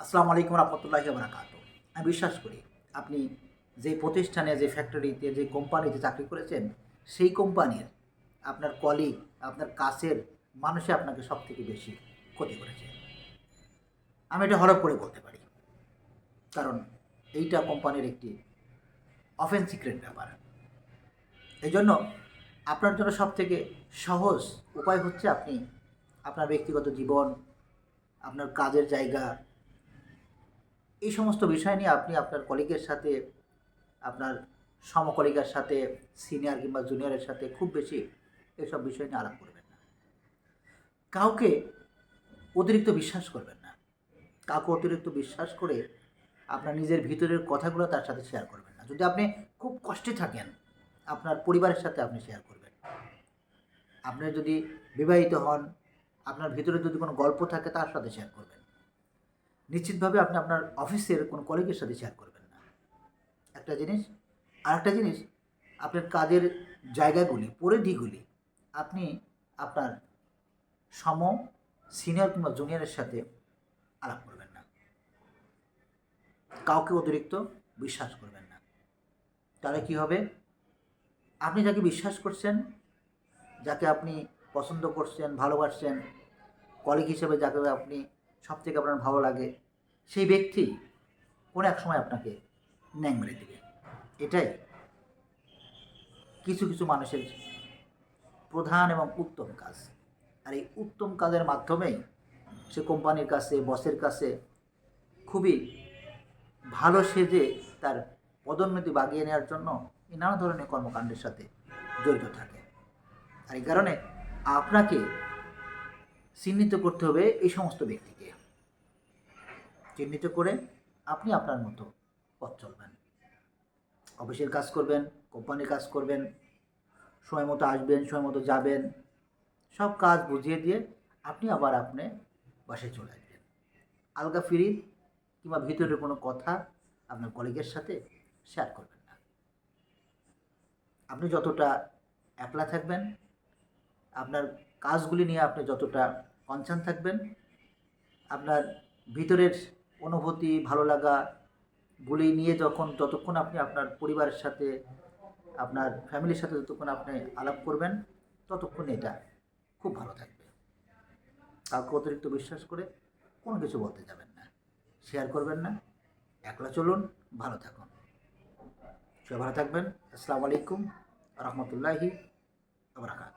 আসসালামু আলাইকুম রহমতুল্লাহি বারাকাতুহু। আমি বিশ্বাস করি আপনি যে প্রতিষ্ঠানে, যে ফ্যাক্টরিতে, যে কোম্পানিতে চাকরি করেছেন, সেই কোম্পানির আপনার কলিগ, আপনার কাছের মানুষই আপনাকে সবথেকে বেশি ক্ষতি করেছে। আমি এটা হলফ করে বলতে পারি। কারণ এইটা কোম্পানির একটি অফেন সিক্রেট ব্যাপার। এইজন্য আপনার জন্য সবথেকে সহজ উপায় হচ্ছে আপনি আপনার ব্যক্তিগত জীবন, আপনার কাজের জায়গা, এই সমস্ত বিষয় নিয়ে আপনি আপনার কলিগের সাথে, আপনার সমকলিগের সাথে, সিনিয়র কিংবা জুনিয়রের সাথে খুব বেশি এসব বিষয় নিয়ে আলাপ করবেন না। কাউকে অতিরিক্ত বিশ্বাস করবেন না। কাউকে অতিরিক্ত বিশ্বাস করে আপনার নিজের ভিতরের কথাগুলো তার সাথে শেয়ার করবেন না। যদি আপনি খুব কষ্টে থাকেন, আপনার পরিবারের সাথে আপনি শেয়ার করবেন। আপনি যদি বিবাহিত হন, আপনার ভিতরে যদি কোনো গল্প থাকে তার সাথে শেয়ার করবেন। নিশ্চিতভাবে আপনি আপনার অফিসের কোনো কলিগের সাথে শেয়ার করবেন না। একটা জিনিস। আরেকটা জিনিস, আপনার কাজের জায়গাগুলি, পরিধিগুলি আপনি আপনার সম, সিনিয়র কিংবা জুনিয়রের সাথে আলাপ করবেন না। কাউকে অতিরিক্ত বিশ্বাস করবেন না। তাহলে কী হবে? আপনি যাকে বিশ্বাস করছেন, যাকে আপনি পছন্দ করছেন, ভালোবাসছেন, কলিগ হিসেবে যাকে আপনি সবথেকে আপনার ভালো লাগে, সেই ব্যক্তি কোনো এক সময় আপনাকে ন্যাং মেরে দেবে। এটাই কিছু কিছু মানুষের প্রধান এবং উত্তম কাজ। আর এই উত্তম কাজের মাধ্যমেই সে কোম্পানির কাছে, বসের কাছে খুবই ভালো সেজে তার পদোন্নতি বাগিয়ে নেওয়ার জন্য নানা ধরনের কর্মকাণ্ডের সাথে জড়িত থাকে। আর এই কারণে আপনাকে চিহ্নিত করতে হবে এই সমস্ত ব্যক্তিকে। চিহ্নিত করে আপনি আপনার মতো পথ চলবেন। অফিসের কাজ করবেন, কোম্পানির কাজ করবেন, সময় মতো আসবেন, সময় মতো যাবেন, সব কাজ বুঝিয়ে দিয়ে আপনি আবার আপনি বাসায় চলে আসবেন। আলগা ফিরি কিংবা ভিতরের কোনো কথা আপনার কলিগের সাথে শেয়ার করবেন না। আপনি যতটা একলা থাকবেন, আপনার কাজগুলি নিয়ে আপনি যতটা কনসার্ন থাকবেন, আপনার ভিতরের অনুভূতি, ভালো লাগাগুলি নিয়ে যতক্ষণ আপনি আপনার পরিবারের সাথে, আপনার ফ্যামিলির সাথে যতক্ষণ আপনি আলাপ করবেন, ততক্ষণ এটা খুব ভালো থাকবে। কাউকে অতিরিক্ত বিশ্বাস করে কোনো কিছু বলতে যাবেন না, শেয়ার করবেন না। একলা চলুন, ভালো থাকুন। সবাই ভালো থাকবেন। আসসালামু আলাইকুম রহমতুল্লাহি ওয়া বারাকাতুহু।